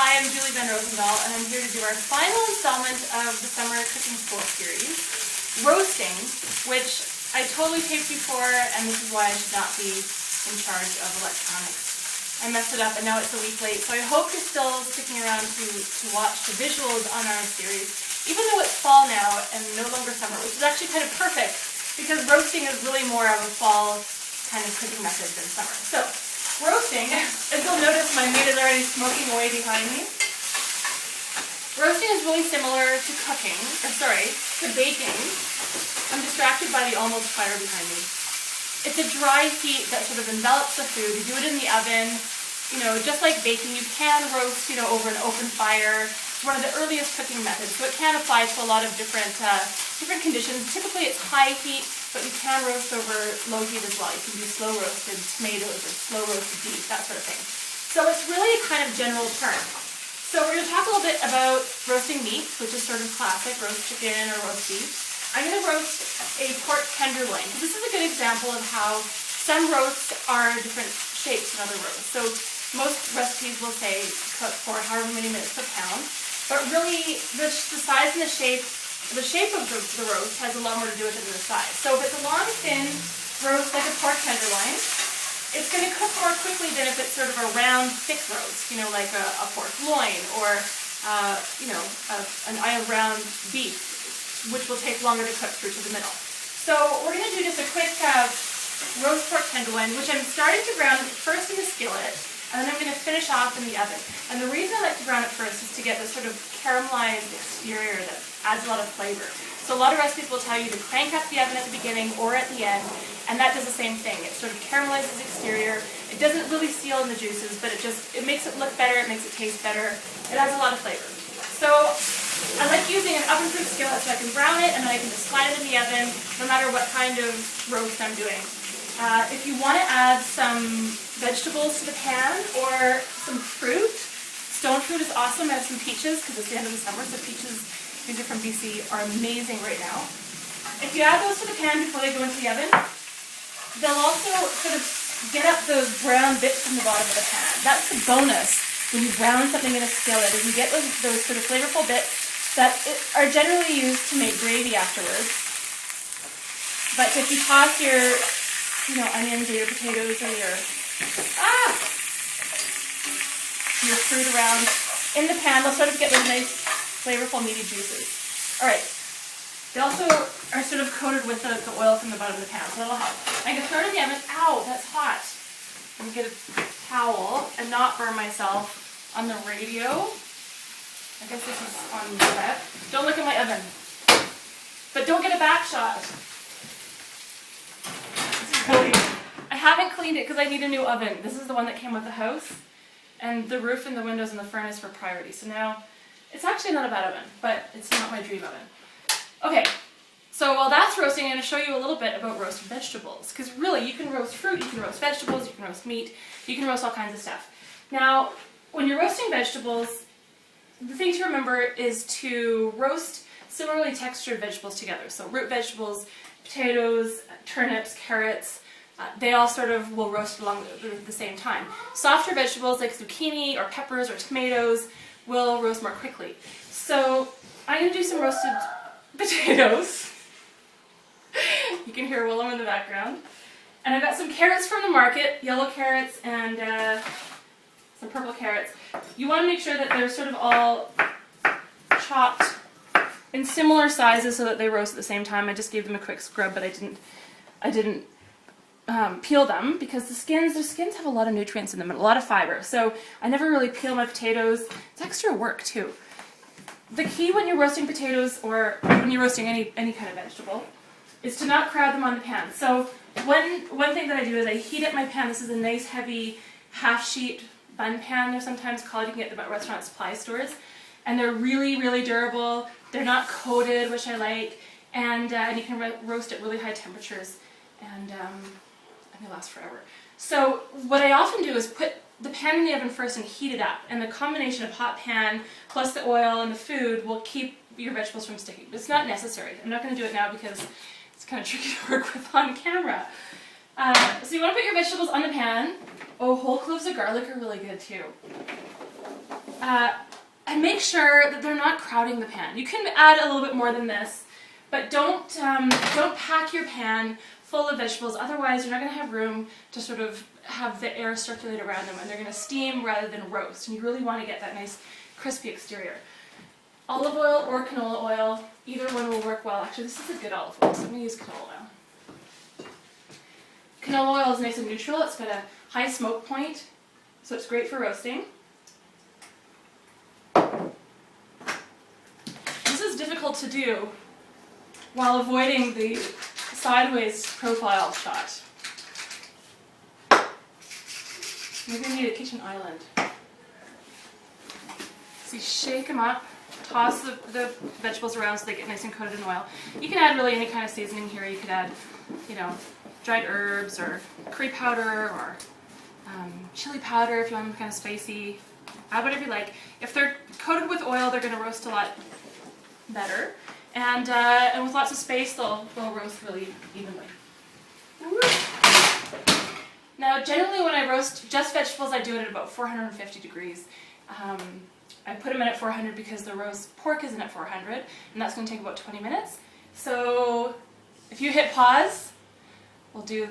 Hi, I'm Julie Van Rosendaal, and I'm here to do our final installment of the Summer Cooking School series, roasting, which I totally taped before, and this is why I should not be in charge of electronics. I messed it up, and now it's a week late, so I hope you're still sticking around to watch the visuals on our series, even though it's fall now and no longer summer, which is actually kind of perfect, because roasting is really more of a fall kind of cooking method than summer. So, roasting, as you'll notice, my meat is already smoking away behind me. Roasting is really similar to cooking, to baking. I'm distracted by the almost fire behind me. It's a dry heat that sort of envelops the food. You do it in the oven, just like baking. You can roast, over an open fire. It's one of the earliest cooking methods, so it can apply to a lot of different conditions. Typically it's high heat, but you can roast over low heat as well. You can do slow roasted tomatoes or slow roasted beef, that sort of thing. So it's really a kind of general term. So we're going to talk a little bit about roasting meat, which is sort of classic, roast chicken or roast beef. I'm going to roast a pork tenderloin. This is a good example of how some roasts are different shapes than other roasts. So most recipes will say cook for however many minutes per pound, but really the size and the shape of the roast has a lot more to do with it than the size. So if it's a long, thin roast like a pork tenderloin, it's going to cook more quickly than if it's sort of a round, thick roast, like a pork loin or, a round beef, which will take longer to cook through to the middle. So we're going to do just a quick roast pork tenderloin, which I'm starting to brown first in the skillet, and then I'm going to finish off in the oven. And the reason I like to brown it first is to get this sort of caramelized exterior that adds a lot of flavor. So a lot of recipes will tell you to crank up the oven at the beginning or at the end, and that does the same thing. It sort of caramelizes the exterior. It doesn't really seal in the juices, but it makes it look better, it makes it taste better. It adds a lot of flavor. So I like using an oven-proof skillet so I can brown it, and then I can just slide it in the oven no matter what kind of roast I'm doing. If you want to add some vegetables to the pan or some fruit, stone fruit is awesome. I have some peaches because it's the end of the summer, so peaches, these are from BC, are amazing right now. If you add those to the pan before they go into the oven, they'll also sort of get up those brown bits from the bottom of the pan. That's the bonus when you brown something in a skillet, is you get those sort of flavorful bits that are generally used to make gravy afterwards. But if you toss your onions or your potatoes or your fruit around in the pan, they'll sort of get those nice, flavorful, meaty juices. Alright, they also are sort of coated with the oil from the bottom of the pan, so that'll help. I can throw it in the oven. Ow, that's hot. I'm going to get a towel and not burn myself on the radio. I guess this is on set. Don't look at my oven. But don't get a back shot. I haven't cleaned it because I need a new oven. This is the one that came with the house, and the roof and the windows and the furnace were priority. So now, it's actually not a bad oven, but it's not my dream oven. Okay, so while that's roasting, I'm going to show you a little bit about roasted vegetables. Because really, you can roast fruit, you can roast vegetables, you can roast meat, you can roast all kinds of stuff. Now, when you're roasting vegetables, the thing to remember is to roast similarly textured vegetables together. So root vegetables, potatoes, turnips, carrots, they all sort of will roast along the same time. Softer vegetables like zucchini or peppers or tomatoes will roast more quickly. So I'm going to do some roasted potatoes. You can hear Willem in the background. And I've got some carrots from the market, yellow carrots and some purple carrots. You want to make sure that they're sort of all chopped in similar sizes so that they roast at the same time. I just gave them a quick scrub, but I didn't peel them because their skins have a lot of nutrients in them and a lot of fiber. So I never really peel my potatoes. It's extra work too. The key when you're roasting potatoes or when you're roasting any kind of vegetable is to not crowd them on the pan. So one thing that I do is I heat up my pan. This is a nice heavy half sheet bun pan, they're sometimes called. You can get them at restaurant supply stores. And they're really, really durable. They're not coated, which I like. And you can roast at really high temperatures. And they last forever. So what I often do is put the pan in the oven first and heat it up. And the combination of hot pan plus the oil and the food will keep your vegetables from sticking. But it's not necessary. I'm not going to do it now because it's kind of tricky to work with on camera. So you want to put your vegetables on the pan. Oh, whole cloves of garlic are really good too. And make sure that they're not crowding the pan. You can add a little bit more than this, but don't pack your pan full of vegetables, otherwise you're not going to have room to sort of have the air circulate around them, and they're going to steam rather than roast, and you really want to get that nice crispy exterior. Olive oil or canola oil, either one will work well. Actually, this is a good olive oil, so I'm going to use canola oil. Canola oil is nice and neutral. It's got a high smoke point, so it's great for roasting. This is difficult to do while avoiding the sideways profile shot. You're going to need a kitchen island. So you shake them up, toss the vegetables around so they get nice and coated in oil. You can add really any kind of seasoning here. You could add, you know, dried herbs or curry powder or chili powder if you want them kind of spicy. Add whatever you like. If they're coated with oil, they're going to roast a lot better. And with lots of space, they'll roast really evenly. Now, generally when I roast just vegetables, I do it at about 450 degrees. I put them in at 400 because the roast pork isn't at 400, and that's going to take about 20 minutes. So if you hit pause, we'll do